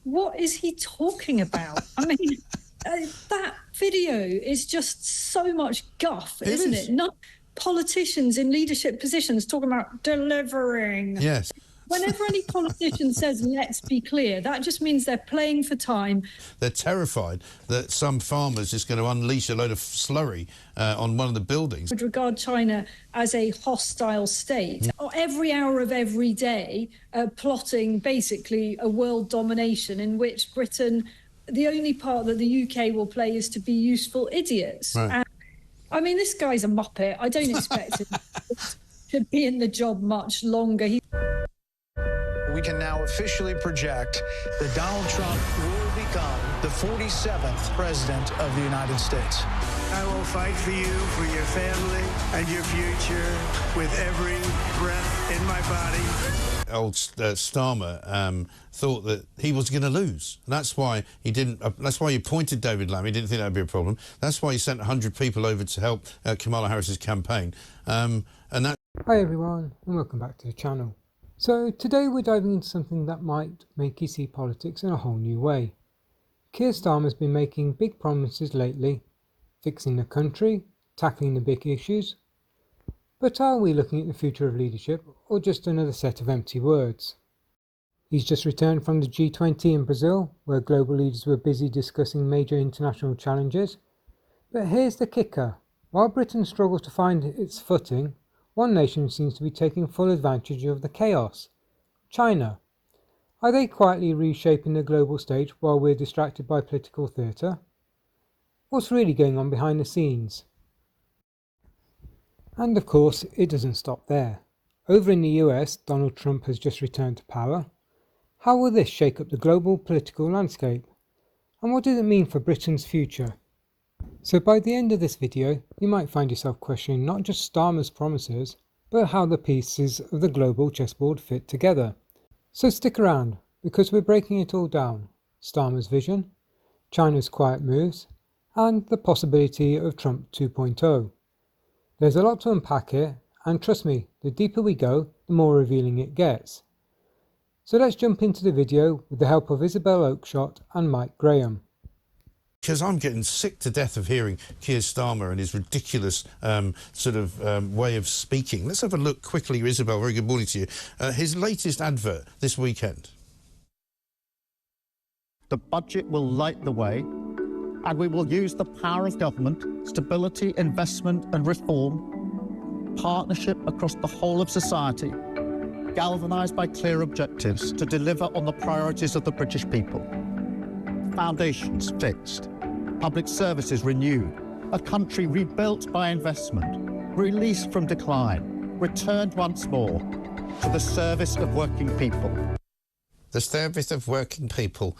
What is he talking about? I mean, that video is just so much guff, isn't it? Not politicians in leadership positions talking about delivering. Yes. Whenever any politician says, let's be clear, that just means they're playing for time. They're terrified that some farmer's just going to unleash a load of slurry on one of the buildings. Would regard China as a hostile state. Every hour of every day, plotting basically a world domination in which Britain, the only part that the UK will play is to be useful idiots. Right. And, I mean, this guy's a muppet. I don't expect him to be in the job much longer. We can now officially project that Donald Trump will become the 47th president of the United States. I will fight for you, for your family, and your future with every breath in my body. Old Starmer thought that he was going to lose. That's why he didn't. That's why he appointed David Lamb. He didn't think that would be a problem. That's why he sent 100 people over to help Kamala Harris's campaign. And that. Hi everyone, and welcome back to the channel. So today we're diving into something that might make you see politics in a whole new way. Keir Starmer's been making big promises lately, fixing the country, tackling the big issues. But are we looking at the future of leadership, or just another set of empty words? He's just returned from the G20 in Brazil, where global leaders were busy discussing major international challenges. But here's the kicker. While Britain struggles to find its footing, one nation seems to be taking full advantage of the chaos. China. Are they quietly reshaping the global stage while we're distracted by political theatre? What's really going on behind the scenes? And of course, it doesn't stop there. Over in the US, Donald Trump has just returned to power. How will this shake up the global political landscape? And what does it mean for Britain's future? So by the end of this video, you might find yourself questioning not just Starmer's promises, but how the pieces of the global chessboard fit together. So stick around, because we're breaking it all down. Starmer's vision, China's quiet moves, and the possibility of Trump 2.0. There's a lot to unpack here, and trust me, the deeper we go, the more revealing it gets. So let's jump into the video with the help of Isabel Oakeshott and Mike Graham. Because I'm getting sick to death of hearing Keir Starmer and his ridiculous way of speaking. Let's have a look quickly, Isabel. Very good morning to you. His latest advert this weekend. The budget will light the way, and we will use the power of government, stability, investment and reform, partnership across the whole of society, galvanised by clear objectives to deliver on the priorities of the British people. Foundations fixed, public services renewed, a country rebuilt by investment, released from decline, returned once more to the service of working people. The service of working people.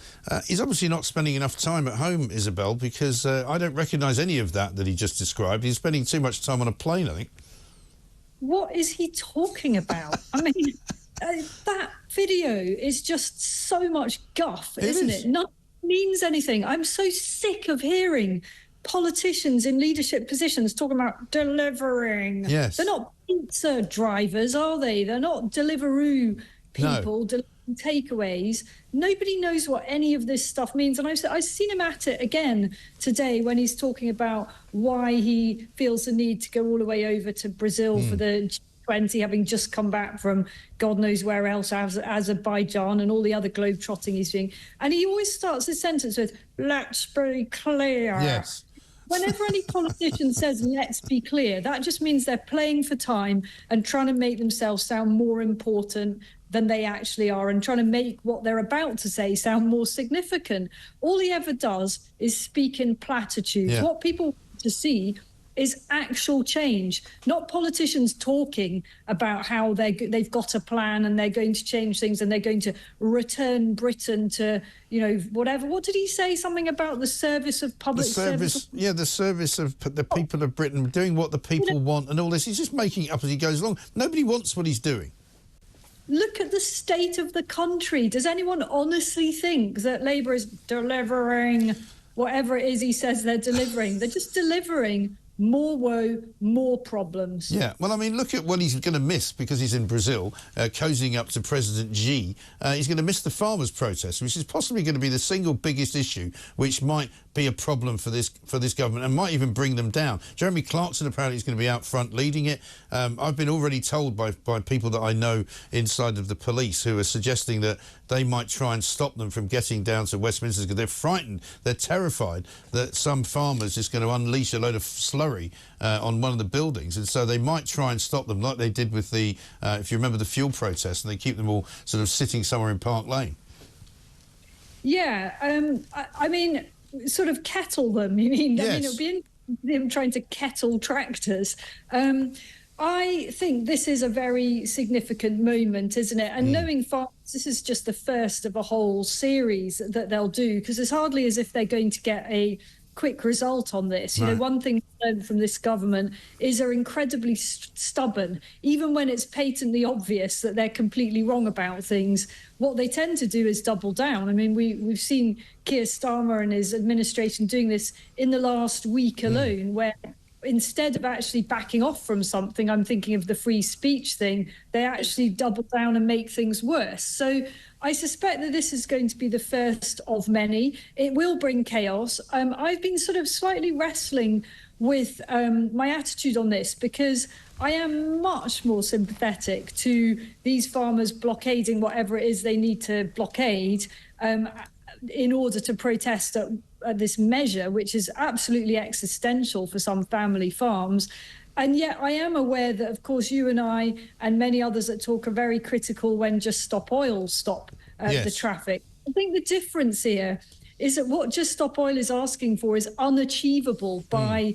He's obviously not spending enough time at home, Isabel, because I don't recognise any of that he just described. He's spending too much time on a plane, I think. What is he talking about? I mean, that video is just so much guff, isn't it? Not means anything. I'm so sick of hearing politicians in leadership positions talking about delivering. Yes. They're not pizza drivers, are they? They're not Deliveroo people delivering takeaways. Nobody knows what any of this stuff means. And I've seen him at it again today when he's talking about why he feels the need to go all the way over to Brazil for the G20, having just come back from God knows where else, Azerbaijan and all the other globe-trotting he's doing. And he always starts his sentence with, let's be clear. Yes. Whenever any politician says, let's be clear, that just means they're playing for time and trying to make themselves sound more important than they actually are and trying to make what they're about to say sound more significant. All he ever does is speak in platitudes. Yeah. What people want to see is actual change, not politicians talking about how they've got a plan and they're going to change things and they're going to return Britain to, whatever. What did he say? Something about the service of public service? Yeah, the service of the people of Britain, doing what the people want and all this. He's just making it up as he goes along. Nobody wants what he's doing. Look at the state of the country. Does anyone honestly think that Labour is delivering whatever it is he says they're delivering? They're just delivering more woe, more problems. Yeah, well, I mean, look at what he's going to miss because he's in Brazil, cozying up to President Xi. He's going to miss the farmers' protest, which is possibly going to be the single biggest issue, which might be a problem for this government and might even bring them down. Jeremy Clarkson apparently is going to be out front leading it. I've been already told by people that I know inside of the police who are suggesting that they might try and stop them from getting down to Westminster because they're frightened, they're terrified that some farmers is going to unleash a load of slurry on one of the buildings, and so they might try and stop them like they did with the, if you remember, the fuel protest, and they keep them all sort of sitting somewhere in Park Lane. Yeah, I mean, sort of kettle them, you mean? Yes. I mean, it would be them trying to kettle tractors. I think this is a very significant moment, isn't it? And knowing farmers, this is just the first of a whole series that they'll do, because it's hardly as if they're going to get a quick result on this. You know, one thing learned from this government is they're incredibly stubborn. Even when it's patently obvious that they're completely wrong about things, what they tend to do is double down. I mean, we've seen Keir Starmer and his administration doing this in the last week alone, where instead of actually backing off from something, I'm thinking of the free speech thing, they actually double down and make things worse. So I suspect that this is going to be the first of many. It will bring chaos. I've been sort of slightly wrestling with my attitude on this, because I am much more sympathetic to these farmers blockading whatever it is they need to blockade in order to protest at this measure, which is absolutely existential for some family farms. And yet I am aware that, of course, you and I and many others that talk are very critical when Just Stop Oil stop the traffic. I think the difference here is that what Just Stop Oil is asking for is unachievable by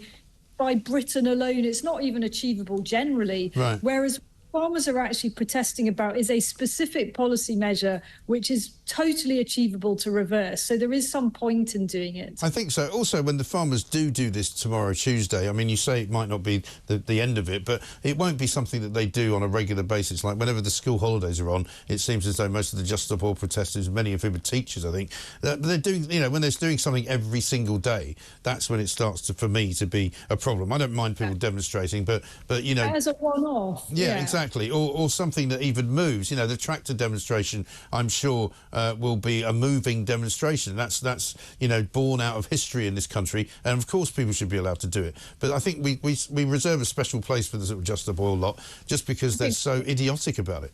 Britain alone. It's not even achievable generally. Right. Whereas farmers are actually protesting about is a specific policy measure which is totally achievable to reverse. So there is some point in doing it. I think so. Also, when the farmers do this tomorrow, Tuesday, I mean, you say it might not be the end of it, but it won't be something that they do on a regular basis. Like whenever the school holidays are on, it seems as though most of the Just Stop Oil protesters, many of whom are teachers, I think, they're doing, you know, when they're doing something every single day, that's when it starts to, for me, to be a problem. I don't mind people demonstrating, but you know... As a one-off. Yeah, exactly. Or something that even moves. You know, the tractor demonstration, I'm sure, will be a moving demonstration. That's you know, born out of history in this country, and of course people should be allowed to do it. But I think we reserve a special place for the sort of Just Stop Oil lot just because they're so idiotic about it.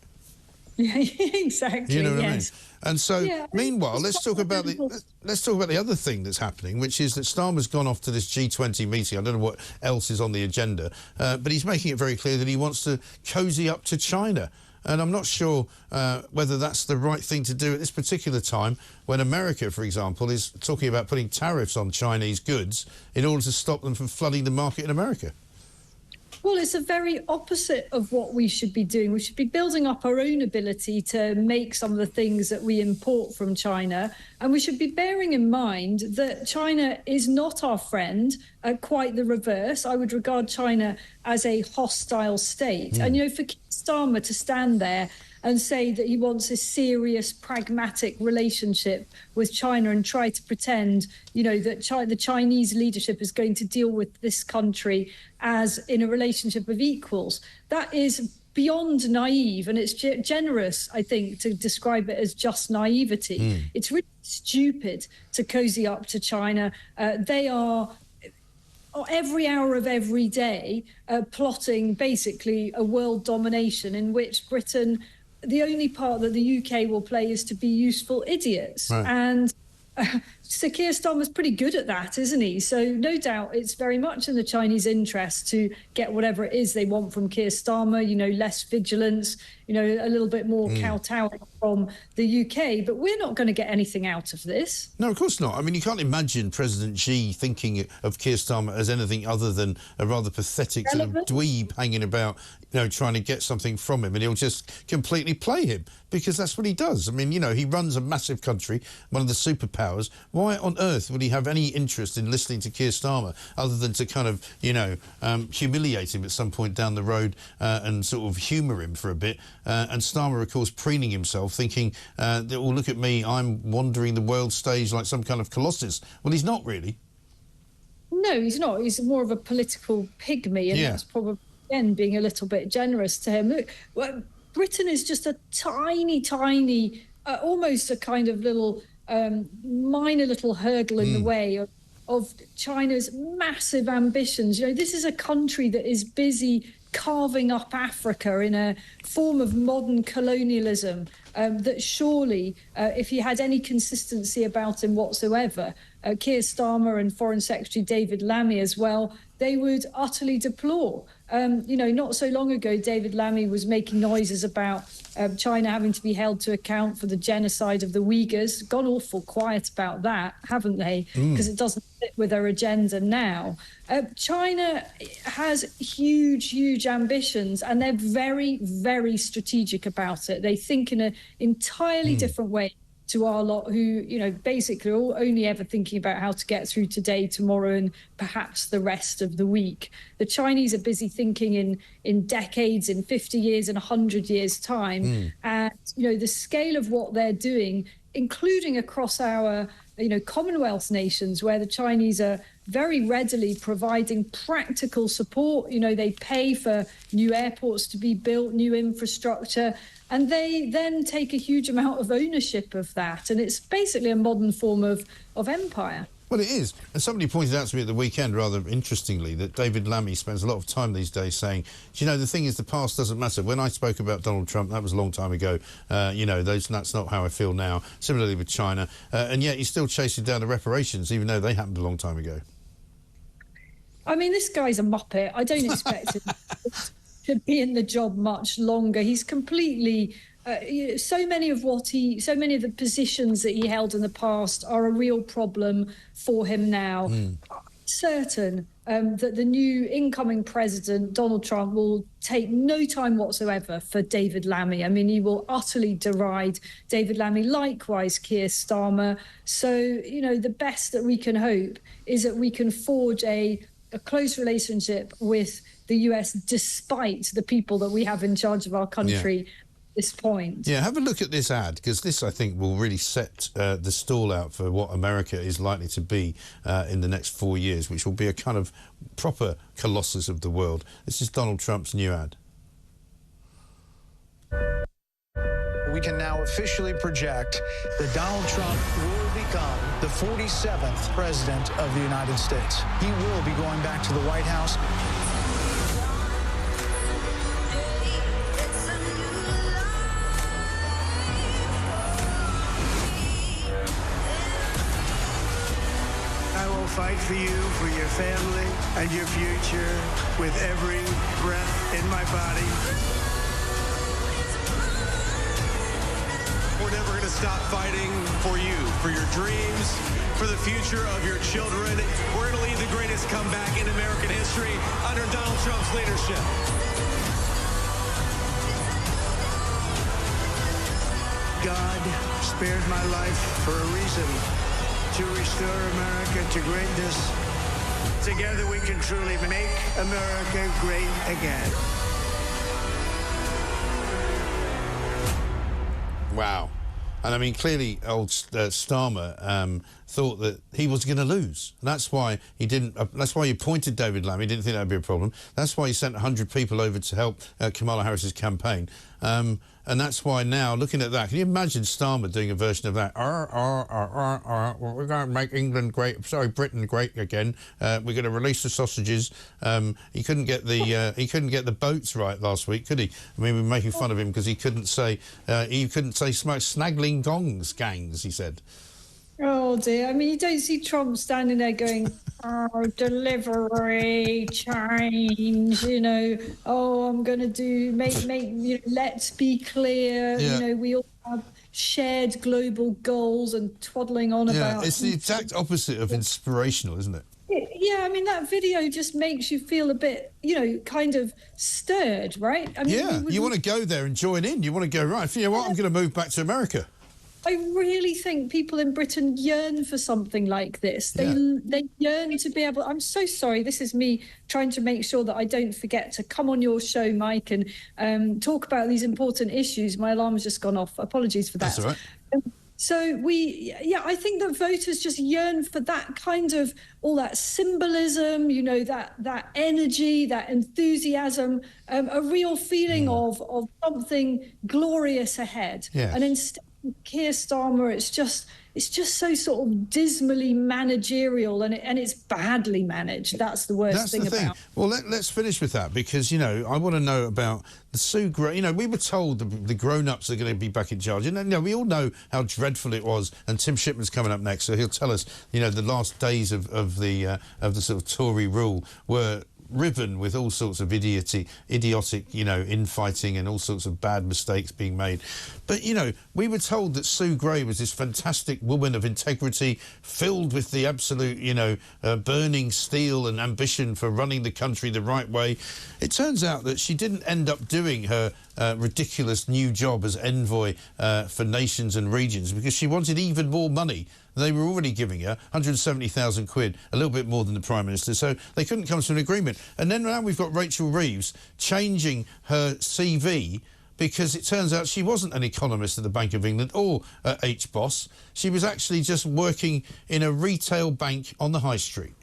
Yeah, exactly. You know what I mean? And so, meanwhile, let's talk about the other thing that's happening, which is that Starmer's gone off to this G20 meeting. I don't know what else is on the agenda, but he's making it very clear that he wants to cozy up to China. And I'm not sure whether that's the right thing to do at this particular time when America, for example, is talking about putting tariffs on Chinese goods in order to stop them from flooding the market in America. Well, it's the very opposite of what we should be doing. We should be building up our own ability to make some of the things that we import from China. And we should be bearing in mind that China is not our friend, quite the reverse. I would regard China as a hostile state. And, you know, for Keir Starmer to stand there and say that he wants a serious, pragmatic relationship with China and try to pretend, you know, that the Chinese leadership is going to deal with this country as in a relationship of equals, that is beyond naive. And it's generous, I think, to describe it as just naivety. It's really stupid to cozy up to China. They are... every hour of every day plotting basically a world domination in which Britain, the only part that the UK will play is to be useful idiots. Right. And Sir Keir Starmer's pretty good at that, isn't he? So no doubt it's very much in the Chinese interest to get whatever it is they want from Keir Starmer, you know, less vigilance, you know, a little bit more kowtowing from the UK. But we're not going to get anything out of this. No, of course not. I mean, you can't imagine President Xi thinking of Keir Starmer as anything other than a rather pathetic sort of dweeb hanging about, you know, trying to get something from him, and he'll just completely play him because that's what he does. I mean, you know, he runs a massive country, one of the superpowers. Why on earth would he have any interest in listening to Keir Starmer other than to kind of, you know, humiliate him at some point down the road and sort of humour him for a bit? And Starmer, of course, preening himself, thinking, that, well, look at me, I'm wandering the world stage like some kind of colossus. Well, he's not really. No, he's not. He's more of a political pygmy, and that's probably, again, being a little bit generous to him. Look, well, Britain is just a tiny, almost a kind of little, minor little hurdle in the way of China's massive ambitions. You know, this is a country that is busy carving up Africa in a form of modern colonialism that surely, if he had any consistency about him whatsoever, Keir Starmer and Foreign Secretary David Lammy as well, they would utterly deplore. You know, not so long ago, David Lammy was making noises about China having to be held to account for the genocide of the Uyghurs. Gone awful quiet about that, haven't they? Because it doesn't fit with their agenda now. China has huge ambitions, and they're very, very strategic about it. They think in an entirely different way to our lot, who, you know, basically are all only ever thinking about how to get through today, tomorrow, and perhaps the rest of the week. The Chinese are busy thinking in decades, in 50 years, in 100 years' time. And, you know, the scale of what they're doing, including across our, you know, Commonwealth nations, where the Chinese are very readily providing practical support. You know, they pay for new airports to be built, new infrastructure, and they then take a huge amount of ownership of that. And it's basically a modern form of empire. Well, it is. And somebody pointed out to me at the weekend, rather interestingly, that David Lammy spends a lot of time these days saying, you know, the thing is, the past doesn't matter. When I spoke about Donald Trump, that was a long time ago. You know, that's not how I feel now. Similarly with China. And yet he's still chasing down the reparations, even though they happened a long time ago. I mean, this guy's a muppet. I don't expect him to be in the job much longer. He's completely... so many of the positions that he held in the past are a real problem for him now. I'm certain that the new incoming president, Donald Trump, will take no time whatsoever for David Lammy. I mean, he will utterly deride David Lammy, likewise Keir Starmer. So, you know, the best that we can hope is that we can forge a close relationship with the US, despite the people that we have in charge of our country. This point. Yeah, have a look at this ad, because this, I think, will really set the stall out for what America is likely to be in the next 4 years, which will be a kind of proper colossus of the world. This is Donald Trump's new ad. We can now officially project that Donald Trump will become the 47th president of the United States. He will be going back to the White House. Fight for you, for your family, and your future with every breath in my body. We're never going to stop fighting for you, for your dreams, for the future of your children. We're going to lead the greatest comeback in American history under Donald Trump's leadership. God spared my life for a reason. To restore America to greatness. Together we can truly make America great again. Wow. And I mean, clearly old Starmer thought that he was going to lose. And that's why he didn't. That's why he appointed David Lammy. He didn't think that would be a problem. That's why he sent 100 people over to help Kamala Harris's campaign. And that's why now, looking at that, can you imagine Starmer doing a version of that? We're going to make England great. Sorry, Britain great again. We're going to release the sausages. He couldn't get the boats right last week, could he? I mean, we were making fun of him because he couldn't say snaggling gongs, gangs. He said. Oh dear! I mean, you don't see Trump standing there going, "Oh, delivery change," you know. "Oh, I'm going to do make you know, let's be clear." You know, we all have shared global goals and twaddling on about. It's the exact opposite of inspirational, isn't it? Yeah, I mean, that video just makes you feel a bit, you know, kind of stirred, right? I mean, you want to go there and join in. You want to go, right, you know what, I'm going to move back to America. I really think people in Britain yearn for something like this. They yearn to be able... I'm so sorry. This is me trying to make sure that I don't forget to come on your show, Mike, and talk about these important issues. My alarm's just gone off. Apologies for that. That's all right. So I think that voters just yearn for that kind of, all that symbolism, you know, that energy, that enthusiasm, a real feeling of something glorious ahead. Yes. And instead of Keir Starmer, it's just so sort of dismally managerial, and it's badly managed. That's the worst thing about it. Well, let's finish with that, because, you know, I want to know about the Sue Gray. You know, we were told the grown-ups are going to be back in charge. And, you know, we all know how dreadful it was. And Tim Shipman's coming up next, so he'll tell us, you know, the last days of the sort of Tory rule were riven with all sorts of idiotic, you know, infighting and all sorts of bad mistakes being made. But, you know, we were told that Sue Gray was this fantastic woman of integrity, filled with the absolute, you know, burning steel and ambition for running the country the right way. It turns out that she didn't end up doing her ridiculous new job as envoy for nations and regions, because she wanted even more money. They were already giving her 170,000 quid, a little bit more than the Prime Minister, so they couldn't come to an agreement. And then now we've got Rachel Reeves changing her CV, because it turns out she wasn't an economist at the Bank of England or at HBOS. She was actually just working in a retail bank on the high street.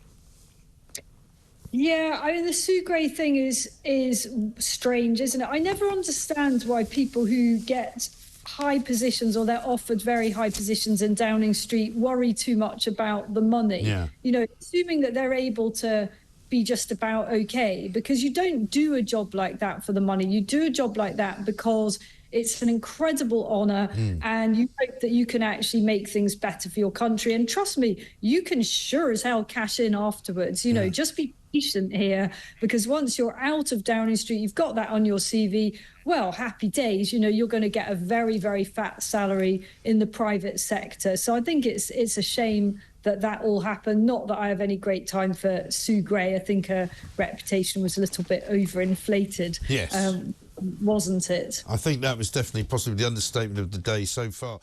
Yeah, I mean, the Sue Gray thing is strange, isn't it? I never understand why people who get high positions, or they're offered very high positions in Downing Street, worry too much about the money. Yeah. You know, assuming that they're able to be just about okay, because you don't do a job like that for the money. You do a job like that because it's an incredible honour, and you hope that you can actually make things better for your country. And trust me, you can sure as hell cash in afterwards. You know, just be patient here, because once you're out of Downing Street, you've got that on your CV, well, happy days. You know, you're going to get a very, very fat salary in the private sector. So I think it's a shame that all happened. Not that I have any great time for Sue Gray. I think her reputation was a little bit overinflated. Yes. Wasn't it? I think that was definitely possibly the understatement of the day so far.